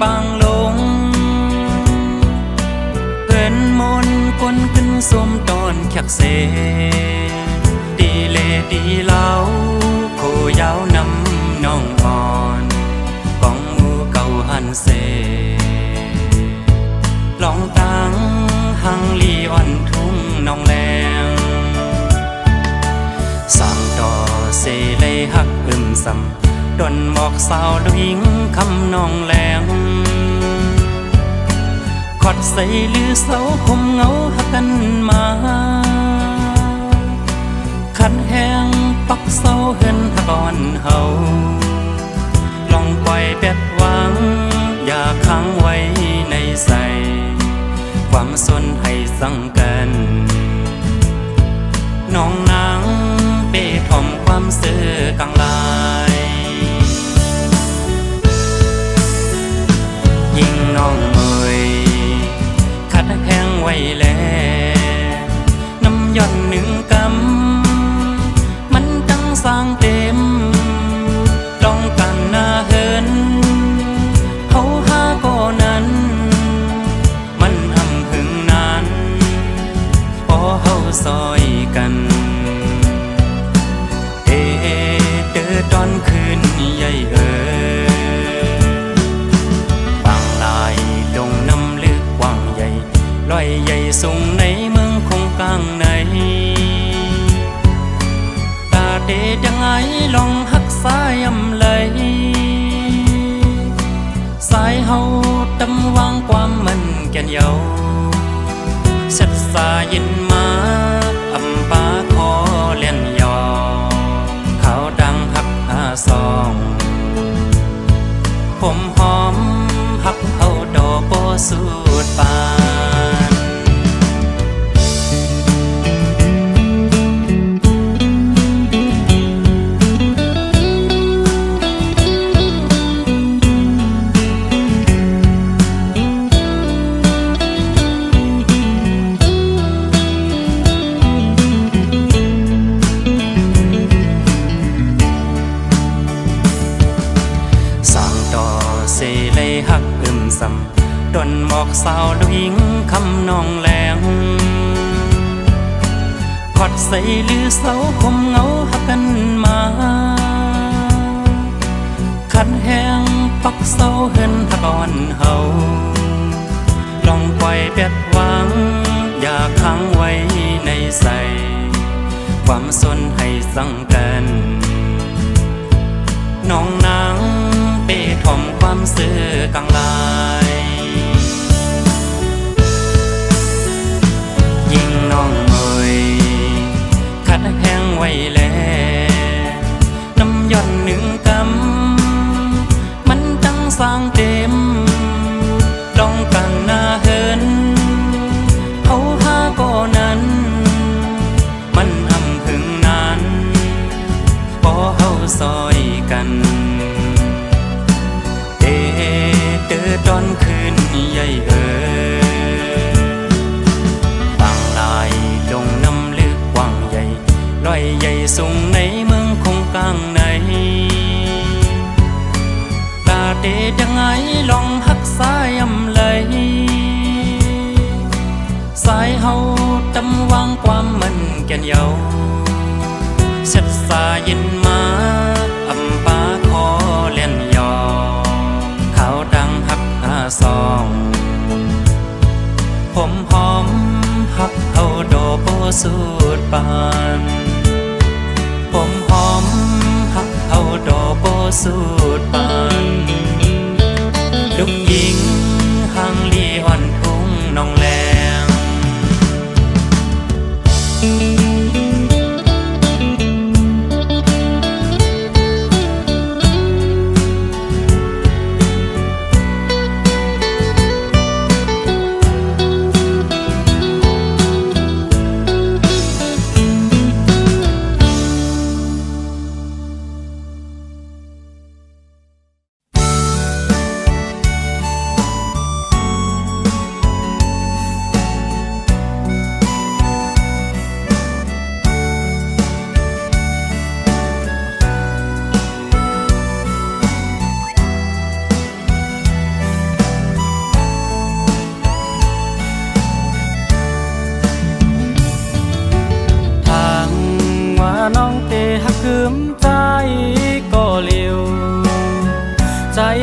ปางลงเพิ่นมนกลขึ้นสวมตอนแขกเสดีเลดีเล่าโคยาวนำน้องอ่อนกองหมูเก่าหันเสลองตังหังลีอ่อนทุ่งน้องแรงสั่งต่อเสเลยหักซ้ำดนหมอกสาวดวิงคำน้องแรงขอดใส่ลือเสาคมเงาหักกันมาขัดแห้งปักเสาเหินหักอ่อนเฮาลองปล่อยแบบหวังอย่าค้างไว้ในใจความสนให้สั่งกันน้องนางเป้ถ่อมความเสื่อกลางลายยิ่งน้องเอ่ยขัดแห้งไว้แล้วน้ำย่อนหนึ่งกำมันตั้งสร้างเต็มลองกันหน้าเหินเขาหาก็นั้นมันหำหึงนานพอเฮาซอยกันตอนคืนใหญ่บางลายลงน้ำลึกกว้างใหญ่ลอยใหญ่สูงในเมืองคงกลางในตาเดยังไงลองหักสายอำเลยสายเฮาตำวางความมันแก่นเยาเสร็จสายินมาอำปาคอเล่นยอเขาดังหักซองผมหอมหักเอาดอกโบสูดปานดนหมอกสาวดวิงคำน้องแรงขอดใส่ลือเสาคมเงาหักกันมาขัดแห้งปักเสาเหินหักอ่อนเฮาลองปล่อยแบบหวังอย่าค้างไว้ในใจความสนให้สั่งกันน้องนางเป้ถ่อมความเสื่อกลางลายยิ่งน้องเอ่ยขัดแห้งไว้แล้วน้ำย่อนหนึ่งกำมันตั้งสร้างเต็มลองกันหน้าเหินเขาหาก็นั้นมันหำหึงนานพอเฮาซอยกันตอนคืนใหญ่บางลายลงน้ำลึกกว้างใหญ่ลอยใหญ่สูงในเมืองคงกลางในตาเดยังไงลองหักสายอำเลยสายเฮาตำวางความมันแก่นเยาเสร็จสายินมาอำปาคอเล่นยอเขาดังหักซองผมหอมหักเอาดอกโบสูดปานผมหอมหักเอาดอกโบสูดปานลูกหญิงหังลีอ่อนทุ่งน้องแรง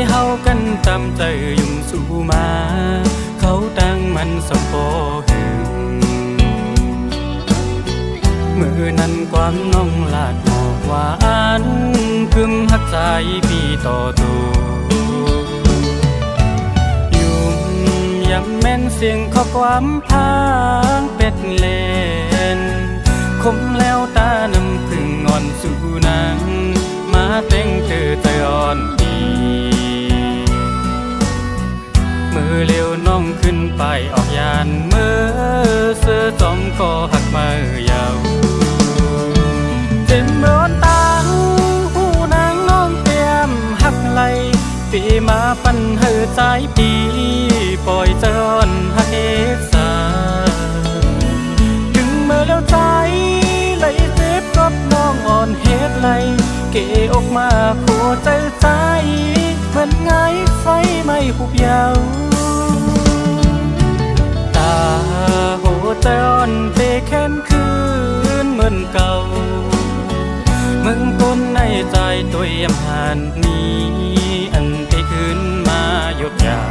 เฮากันตามใจยุ่มสู่มาเขาตั้งมันสมโพหึงมือนั้นความน้องลาดหมอกหวานพึมหักใจพี่ต่อตัวยุ่มยำแม่นเสียงข้อความพางเป็ดเลนคมแล้วตาน้ำพึ่งอ่อนสู่นางมาเต้งเธอใจอ่อนดีมือเร็วน้องขึ้นไปออกยานเมื่อเสื้อจอมก็หักมือยาวเจ็บเมื่อตาหูนางน้องเตรียมหักไหลปีมาปันเหือใจปีปล่อยเจอนหักเอสาถึงเมื่อแล้วใจไหลเจ็บกับน้องอ่อนเฮ็ดไหลเกออกมาโคใจใจเหมือนไงไฟไม่หุบยาวตาโหใจอ่อนเตะแค้นคืนเหมือนเก่ามึงก้นในใจตัวเยี่ยมหันนี้อันเตะคืนมาหยุดยา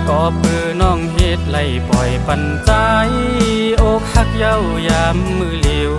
ก็เพื่อน้องเฮ็ดไล่ปล่อยปันใจอกหักเย้ายามมือเหลียว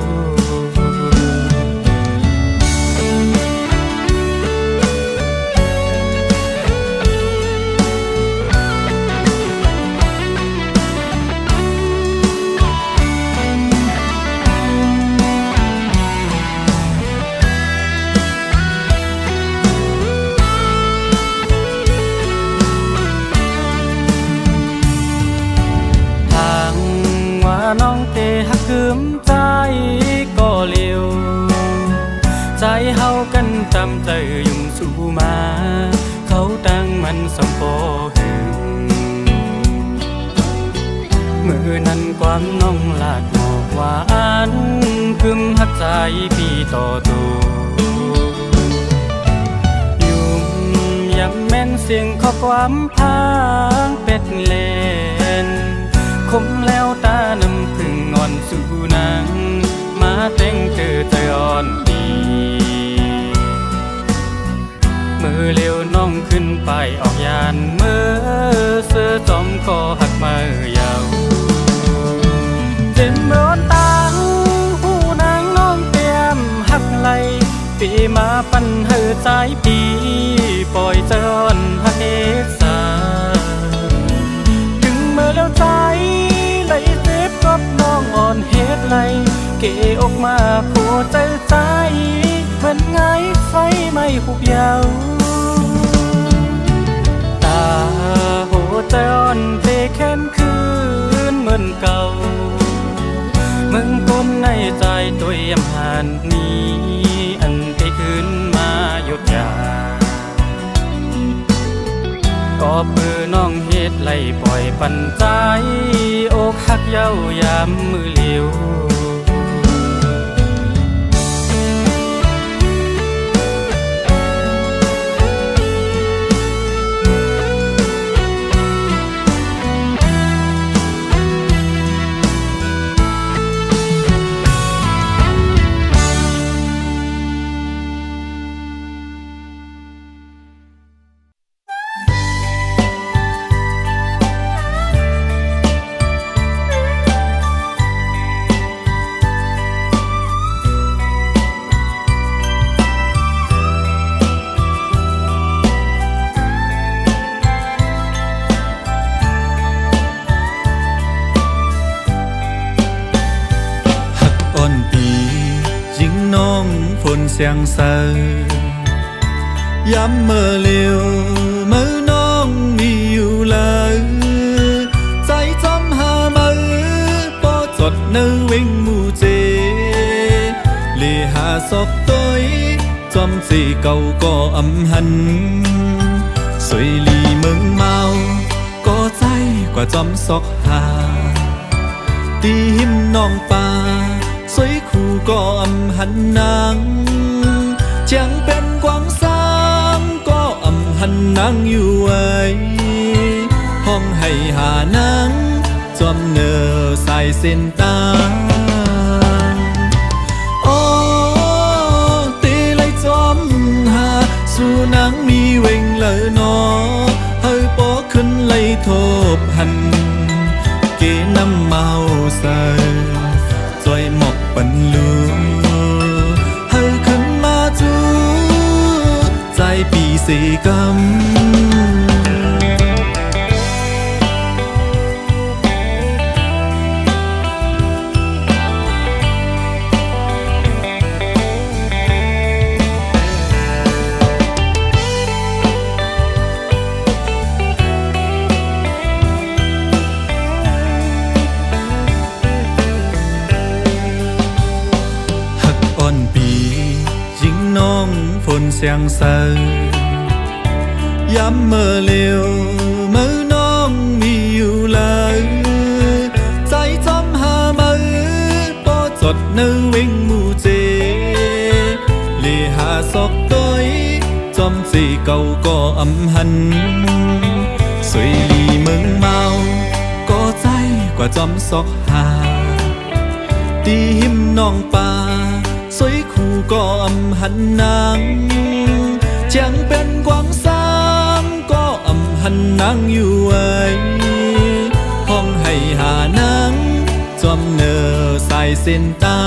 น้องเตหักคืมใจก็เลี้ยวใจเฮากันตามใจยุ่มสู่มาเขาตั้งมันสมโพหึงมือนั้นความน้องลาดหมอกหวานพึมหักใจพี่ต่อตัวยุ่มยำแม่นเสียงข้อความพางเป็ดเลนคมแล้วตาน้ำพึ่งอ่อนสู่นางมาเต้งเธอใจอ่อนดีมือเร็วน้องขึ้นไปออกยานเมื่อเสื้อจอมก็หักมือยาวเจ็บเมื่อตาหูนางน้องเตรียมหักไหลปีมาปันเหือใจปีปล่อยเจอนหักเอสาถึงเมื่อแล้วใจไหลเจ็บกับน้องอ่อนเฮ็ดไหลเกออกมาโคใจใจเหมือนไงไฟไม่หุบยาวตาโหใจอ่อนเตะแค้นคืนเหมือนเก่ามึงก้นในใจตัวเยี่ยมหันนี้อันเตะคืนมาหยุดยาก็เพื่อน้องเฮ็ดไล่ปล่อยปันใจอกหักเย้ายามมือเหลียวเสียงเสือยามเมื่อเลียวเมื่อน้องมีอยู่เลยใจจำหามือปอจดเนื้อวิ่งมูเจเลีหาศพตัวจำจีเก่าก็อำหันสวยลีเมืองเมาก็ใจกว่าจำซอกหาตีหิมน้องป่าสวยคู่ก็อำหันนางจังเป็นกวางสามก็อำหันนางอยู่ไว้ห้องให้หานางจอมเนอสายเส้นตาโอ้ตีเลยจอมหา เลยนอเฮาปอขึ้นไล่ทบหันเกน้ำเมาใส่จอยหมอกปันลูเฮาขึ้นมาจูใจปีสีกำฝนเสียงเสืย้ำเมื่อเลี้ยวเมื่อน้องมีอยู่เลยใจจำหามือปอจดนึงวิ่งมูเจเลีหาศอกต้อยจอมสีเก่าก็อำหันสวยลีเมืองเมาก็ใจกว่าจอมศอกหาตีหิมน้องป่าสวยคู่ก็อำหันนางเจียงเป็นกวางสามก็อำหันนางอยู่ไว้ห้องให้หานางจอมเนอสายเส้นตา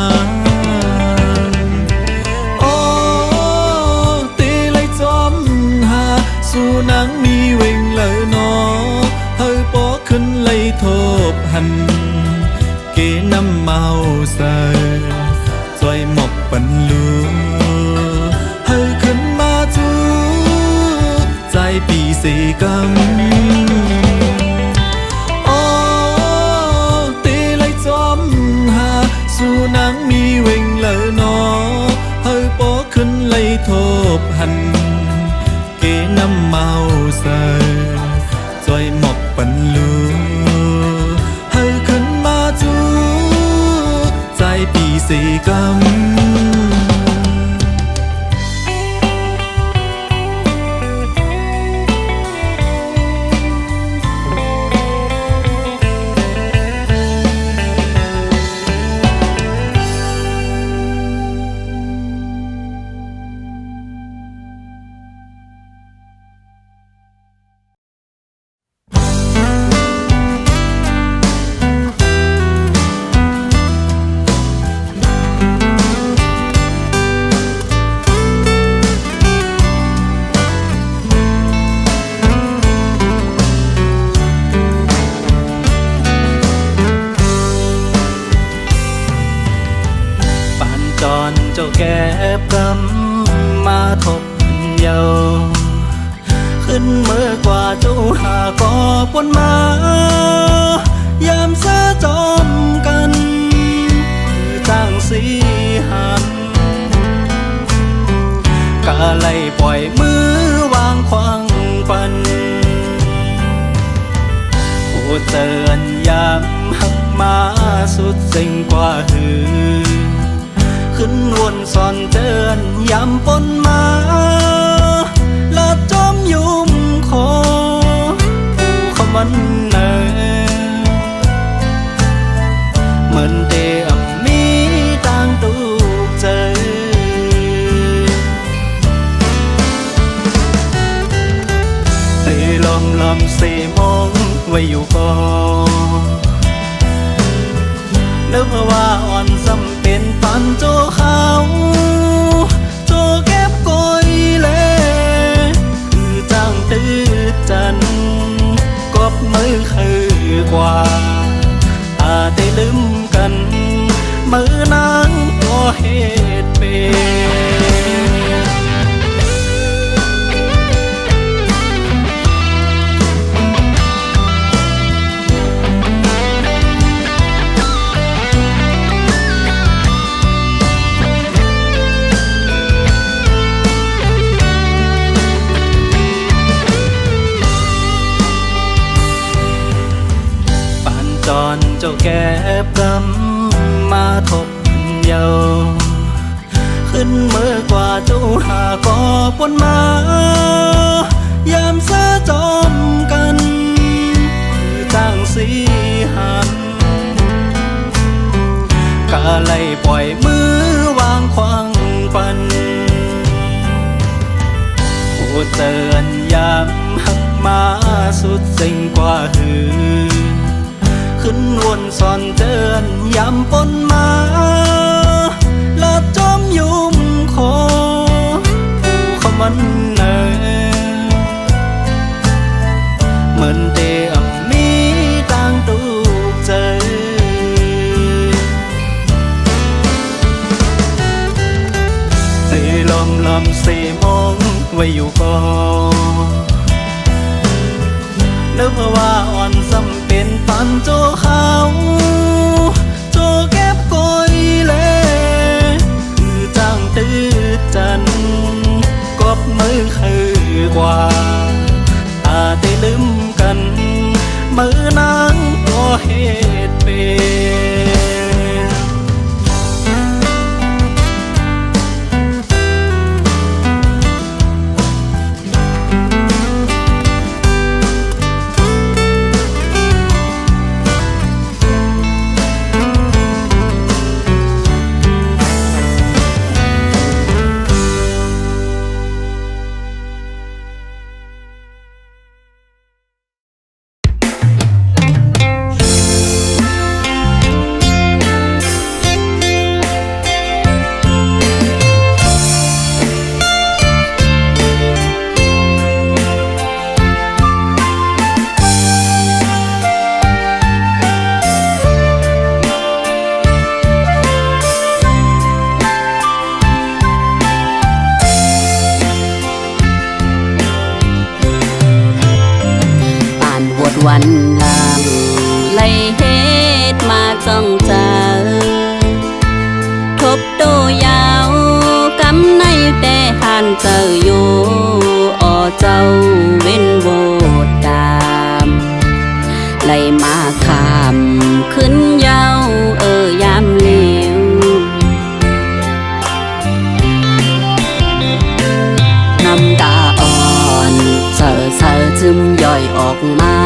โอ้ตีเลยจอมหาสู่นางมีเวงเลยนอเฮาปอขึ้นเลยทบหันเกน้ำเมาใส่จอยหมอกปันลูเฮาขึ้นมาจูใจปีสีกำโอ้ตีเลยจอมหาสู่นางมีเวงเลยนอเฮาปอขึ้นเลยทบหันเกน้ำเมาใส่จอยหมอกปันลูเฮาขึ้นมาจูใจปีสีกำเจ้าแก้กำมาทบเยาขึ้นเมื่อกว่าเจ้าหาก็ปนมายามเสะจอมกันคือจ้างสีหันกะไล่ปล่อยมือวางควางปันผู้เตือนยามหักมาสุดสิ่งกว่าหือขึ้นวนสอนเตือนย้ำปนมาละจอมยุ่มคอผู้คำวันเนอเหมือนเตียมมีต่างตูเจอตีลมสีมองไว้อยู่ก่อนนึกว่าอ่อนซ้ำเป็นปันโจเขาโจเก็บกอยเล่คือจ้างตื้อจันกบมือคือกว่าอาได้ลืมกันมือนางก็เหตุเป็นเจ้าแก้กำมาทบเยาขึ้นเมื่อกว่าเจ้าหาก็ปนมายามเสะจอมกันคือจ้างสีหันกะไล่ปล่อยมือวางควางปันผู้ เตือนย้ำหักมาสุดสิ่งกว่าหือขึ้นวนสอนเตือนย้ำปนมาและจอมยุ่มคอผู้เขามันเนเหมือนเตอมีต่างตูกเจอสีลมสีมองไว้อยู่ก่อนนึกว่าอ่อนสำเป็นตอนโจเขาโจเก็บกอยเล่คือจ้างตื้อจันกบมือคือกว่าตาได้ลืมกันมือนางก็เหตุเป็นวันหลังไล่เหตุมาจ้องเจอทบโตยาวกำในแต่หันเจออยู่อ่อเจ้าเว้นโบดตามไล่มาขามขึ้นเย้ายามเหลวน้ำตาอ่อนเซอซึมย่อยออกมา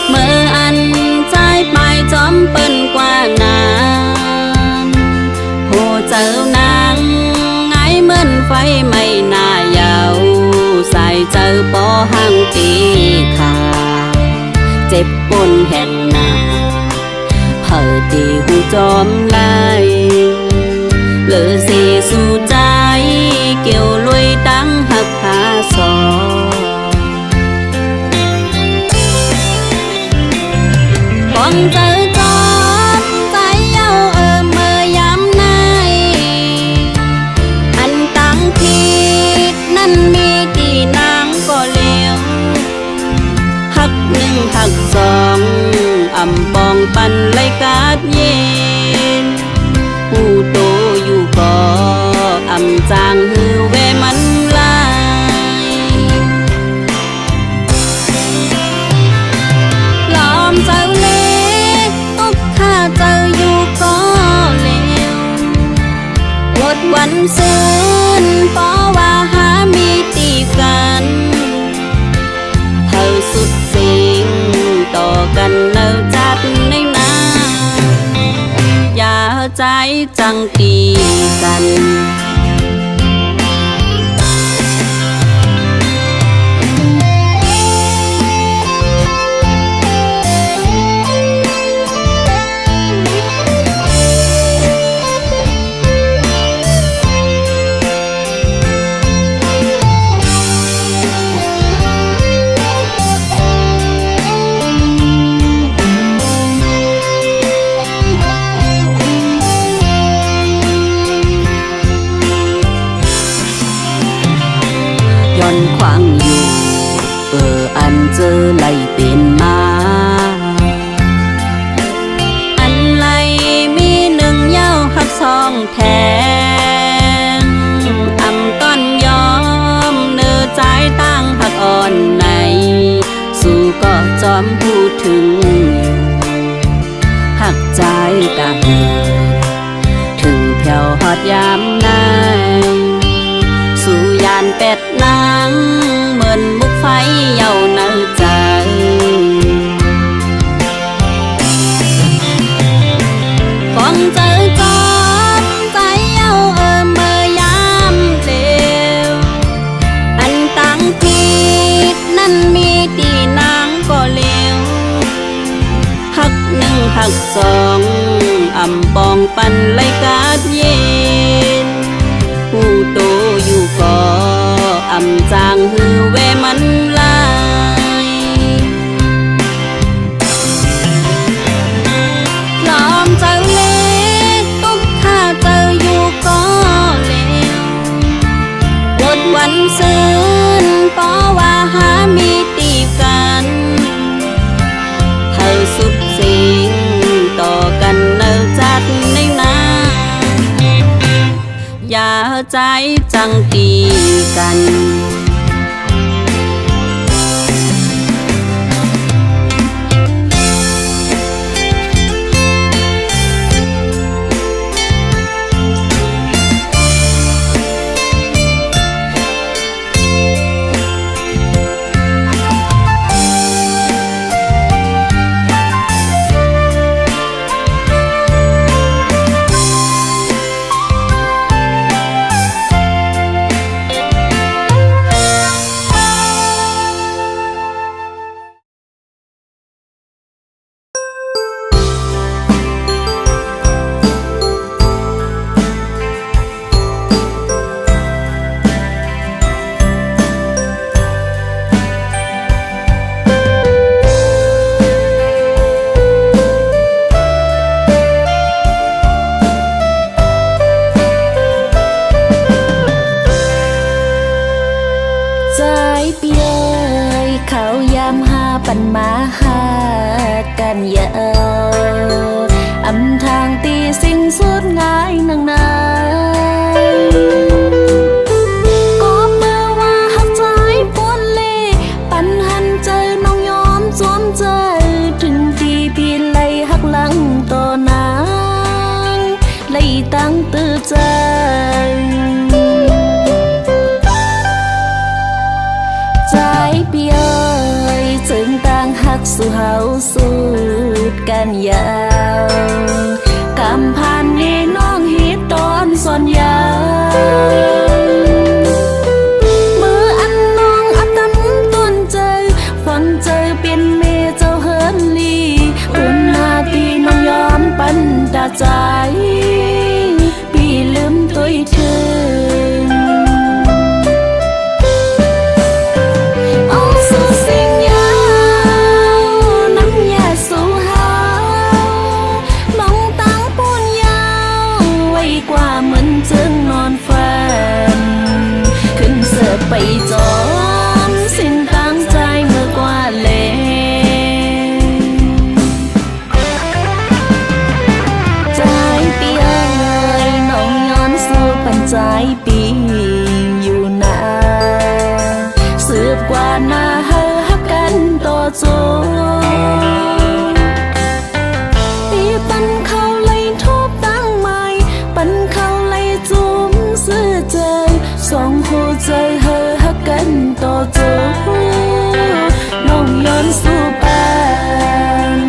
เมื่ออันใจไปจอมเปิ้นกว่าน้ำโหเจ้านางไงเหมือนไฟไม่น่ายาวใส่เจอปอห่างตีขาเจ็บปนแห่งหน้าเผอตีหูจอมไล่เหลือสีสู่ใจเกี่ยวลุยตั้งหักหาสอปองเจอจอมใจเย้าเมื่อยามไหนอันตั้งผิดนั้นมีตีนางก็เลี้ยวหักหนึ่งหักสองอำปองปันไลกาดเย็นผู้โตอยู่ก็อำจางหือเวมันลายหลอมเจ้าเล่ตุกข้าเจ้าอยู่ก็เลวหมดวันซื่นเพราะว่าหามีตีกันเธอสุดสิ่งต่อกันเนิ่จัดในนาอย่าใจจังตีกันย้อนขวางอยู่อันเจอไล่เป็นมาอันไล่มีหนึ่งเย้าหักสองแทงอำต้อนยอมเนื้อใจตั้งหักอ่อนในสู่ก็จอมพูดถึงหักใจกะเหิดถึงแผ่วฮอดยามไหนสู่ยานเป็ดนางเหมือนมุกไฟเย้าเนื้อใจ ฟังเจอจอมใจเย้าเมื่อยามเหลว ากาศเย็นผู้โตอยู่ก่ออำจางหือแวมันลายล้อมเจ้าเล่ตุ๊กข้าเจ้าอยู่ก่อแล้ววดวันซื่นเพราะว่าหามีตีกันเธอสุดสิ่งต่อกันเนอจัดในนาอย่าใจจังตีกัน ปันมาหากันยาวอำทางตีสิ้นสุดง่ายนังนาก็เมื่อว่าหักใจปวนเล่ปันหันเจอน้องยอมจวมเจอถึงที่พี่ไล่หักหลังต่อนางไล่ตั้งตื้อใจใจเปียจึงต่างหักสู่เฮาสูดกันยาวกำพันนี้น้องฮิตตอนสอนยาวมืออันน้องอัตำต้นเจอฟังเจอเป็นเมเจ้าเฮินลีคุณนาทีน้องยอมปันตาใจพี่ลืมตัวเธอไปจอมสิ้นตั้งใจเมื่อกว่าเลใจเปียเลยน้องย้อนสู่ปันใจปีอยู่นาสืบกว่าหน้าเฮาฮักกันต่อโจปีปันเขาเลยทุบตั้งใหม่ปันเขาเลยจุ้มซื้อเจอสองคู่ใจเฮากันต่อโจน้องย้อนสู่ปาน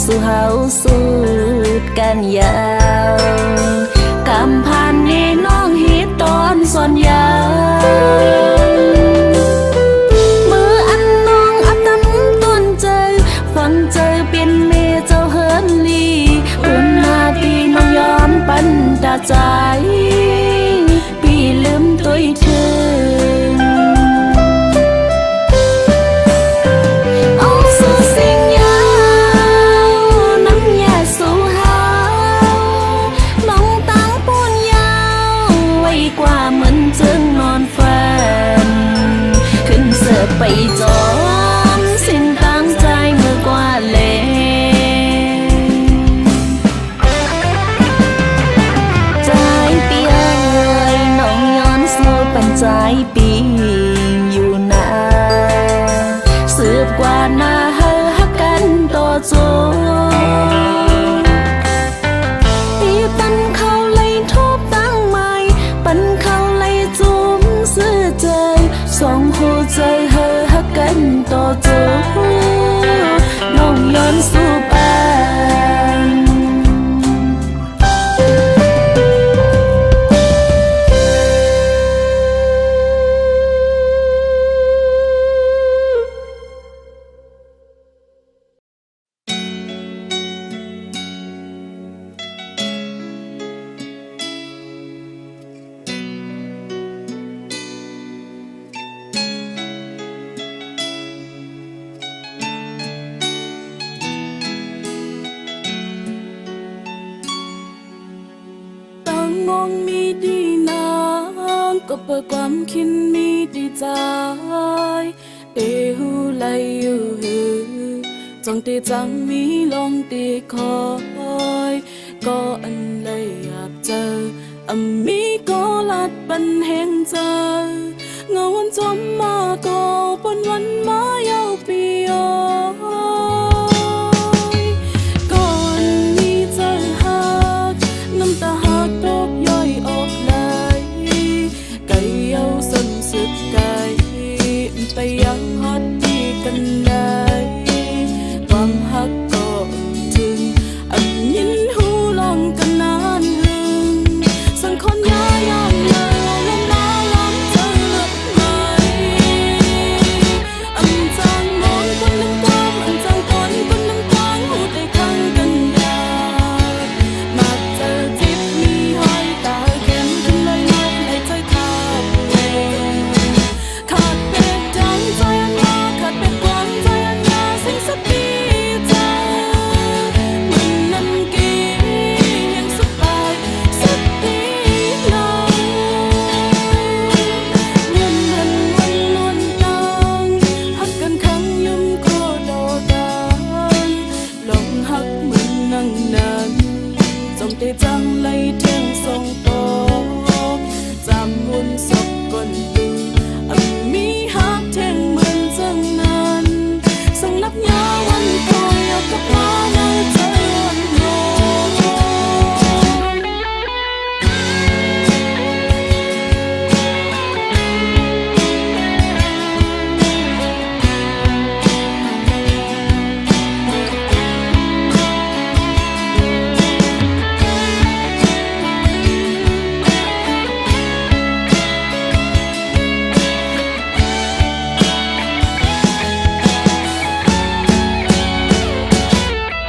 สู่เฮาสูดกันยาวกำพันนี้น้องฮิตตอนสอนยาวมืออันน้องอัตำต้นเจอฟังเจอเป็นเมเจ้าเฮินลีคุณนาทีน้องยอมปันตาใจพี่ลืมตัวเธอไปจอมสิ้นตั้งใจเมื่อกว่าเลใจเปียเลยน้องย้อนสู่ปันใจปีอยู่นาสืบกว่าหน้าเฮาฮักกันต่อโจปี ต่อจูน้องย้อนสู่บ้าน ต่างมองมีดีนางก็เปิดความคิดมีดีใจเตหูไหลอยู่หือจงเตจังมีลองเตคอยก็อันเลยอยากเจออันมีก็ลัดปันแห่งเจอเงาวันจอมมาก็ปนวันมายาวปียก่อนนี้เจอหักน้ำตาหักตกย่อยออกไหลไก่เยาสันสุดไก่ไปยังฮอตดีกันได้ความหักก็ถึงอันยินหูลองกันนานหึงสังคนยายามเลยลำลาลำเธอไหมอันจางมองคนน้ำตามอันจางตอนคนน้ำตางหูได้คังกันยามาเจอจิตมีห้อยตาเข็มขึ้นลอยลอยในใจขาดเองขาดเป็ดจังใจอันยาขาดเป็ดความใจอันยาสิ่งสติใจมันนั้นกี่ยังสบายสติเราเงินหันวันนวลตังหักกันครั้งยุ่มโคโดกันลองหักเหมือนนั่งนั้นจงเตจังไล่เทียงส่งตกจำวนศพก่อนดูอันมีหักเทียงเหมือนจังนั้นส่งนับยาวันคอยเอากับมาในใจวันโน้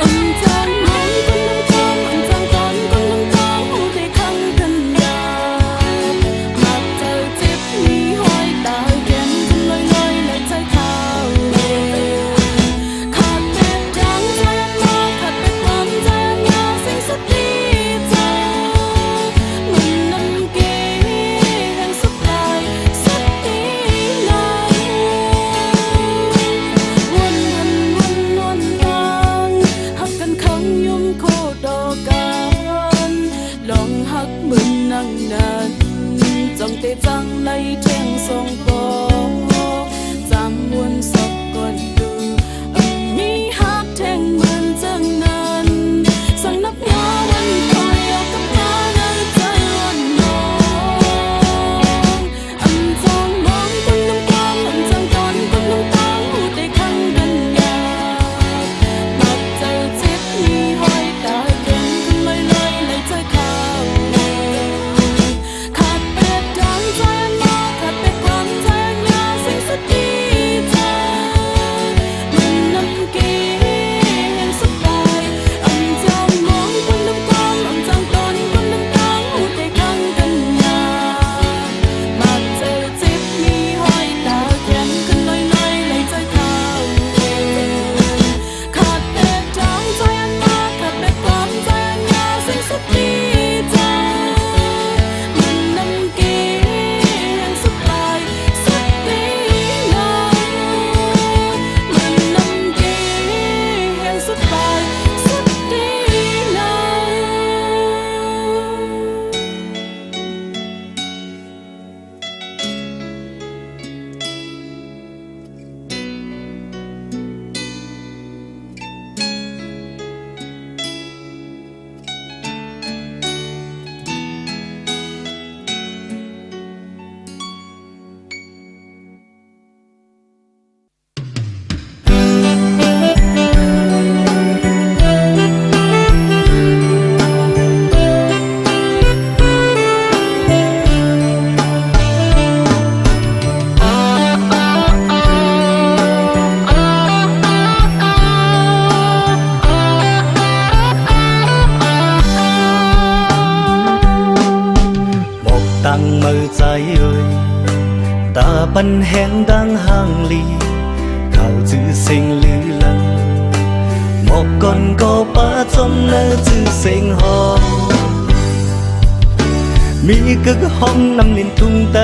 อันจางมองคนน้ำตามอันจางตอนคนน้ำตางหูได้คังกันยามาเจอจิตมีห้อยตาเข็มขึ้นลอยลอยในใจเขาเองขาดเป็ดจังใจอันมาขาดเป็ดความใจอันยาสิ่งสติใจมันนั้นกี่แห่งสุดท้ายสติเราวันหันวันนวลตังหักกันครั้งยุ่มโคดอกันลองหักเหมือนนั่งนั้นจ้องเตจังไล่เทียงส่งบอกจำวนศพก่อนดูมีหักแทงเหมือนจังนั้นสั่งนับยาวันคอยเอากับมาในใจวันนองอันจางมองคนน้ำตามอันจางตอนคนน้ำตางหูได้คังกันยามาเจอจิตมีห้อยตาเข็มขึ้นลอยลอยในใจเขาเองขาดเป็ดดังใจอันมาขาดเป็ดความใจ ใจเอ่ยตาปันแหงดังห่างลีเขาจื้อเสียงลือลังหมอกก่อนก็ป้าจมเนื้อจื้อเสียงหอมมีกึกห้องนำลินทุ่งไต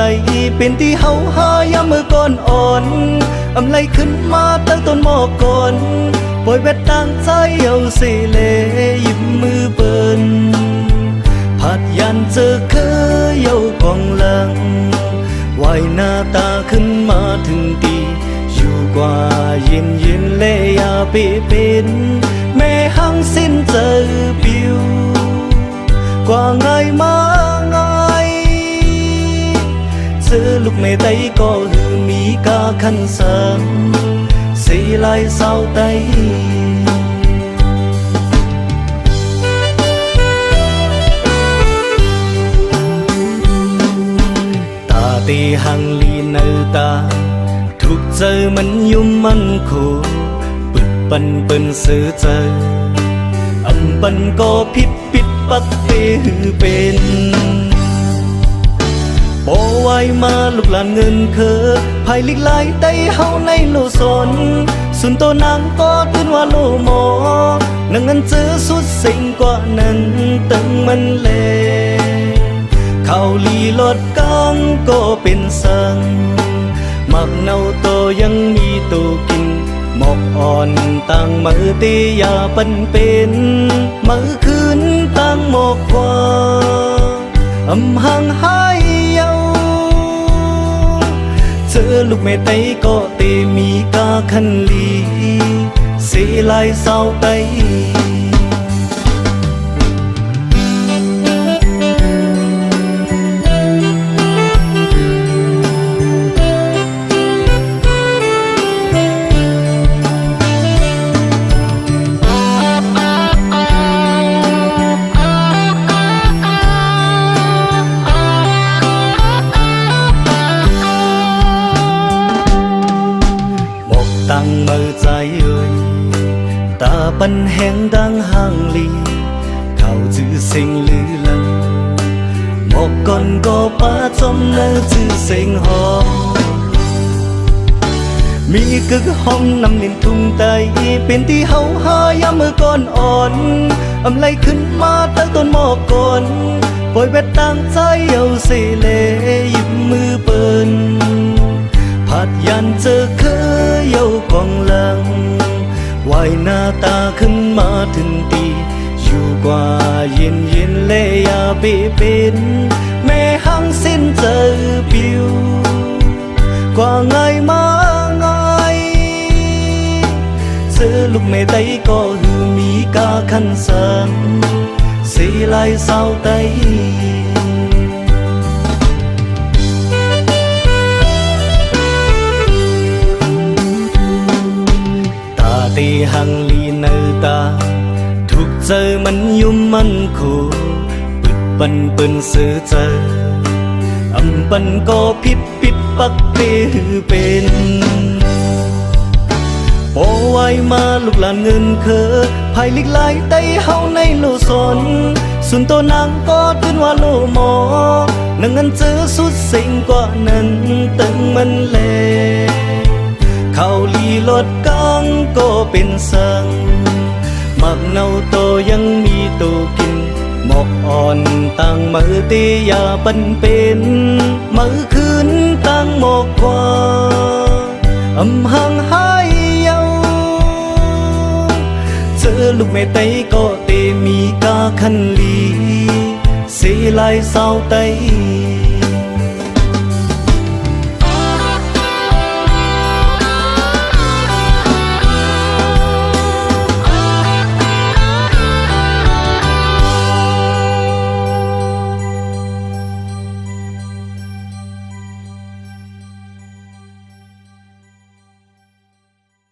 เป็นที่เฮาหายามเมื่อก่อนอ่อนอำไลขึ้นมาตั้งต้นหมอกก่อนปล่อยแวดต่างใจเอาเสเลยิ้มมือเปิ้นผัดยันเจอเคยเยากองหลังไหวหน้าตาขึ้นมาถึงตีอยู่กว่าเย็นเย็นเลยอย่าไปเป็นแม่หังสิ้นเจอปิวกว่าไงมาไงเจอลูกไม่ไตก็หือมีกาคันสังสีลายเศร้าไตตาตีหังลีเนตาทุกเจอมันยุ่มมันคูปึดปันเปิ้นซื้อเจออำปันก็ผิดปิดปักเปหือเป็นโอไว้มาลูกหลานเงินเคอภายลิกลายไตเฮาในโลสนสุนโตนางก็ตื่นว่าโลหมอนังเงินเจอสุดสิ่งกว่านั้นตึงมันเลเข้าลีลดกังก็เป็นสังมักเนาโตยังมีตัวกินหมอกอ่อนต่างมือตียาปันเป็นมือคืนต่างหมอกกว่าอำห่างหายเยาเจอลูกแม่ไตก็เตมีกาคันลีสีลายเศร้าไตตั้งมือใจเอ่ยตาปันแหงดังห่างลีเขาจื้อเสียงลือลังหมอกก่อนก็ป้าจมเนื้อจื้อเสียงหอมมีกึกห้องนำลินทุ่งไตเป็นที่เฮาหายามเมื่อก่อนอ่อนอำไลขึ้นมาตั้งต้นหมอกก่อนปล่อยแวดต่างใจเอาเสเลยิ้มมือเปิ้นผัดยันเจอเคยเยากองหลังไหวหน้าตาขึ้นมาถึงตีอยู่กว่าเย็นเย็นเลยอย่าไปเป็นแม่หังสิ้นเจอปิวกว่าไงมาไงเจอลูกแม่ไตก็หือมีกาคันสังสีลายเศร้าไตตีหังลีเนตาทุกเจอมันยุ่มมันคูปึดปันเปิ้นซื้อเจออำปันก็ผิดปิดปักเปหือเป็นโอไว้มาลูกหลานเงินเคอภายลิกลายไตเฮาในโลสนสุนโตนางก็ตื่นว่าโลหมอนังเงินเจอสุดสิ่งกว่านั้นตึงมันเลเข้าลีลดกังก็เป็นสังมักเนาโตยังมีตัวกินหมอกอ่อนต่างมือตียาปันเป็นมือคืนต่างหมอกกว่าอำห่างหายเยาเจอลูกแม่ไตก็เตมีกาคันลีสีลายเศร้าไต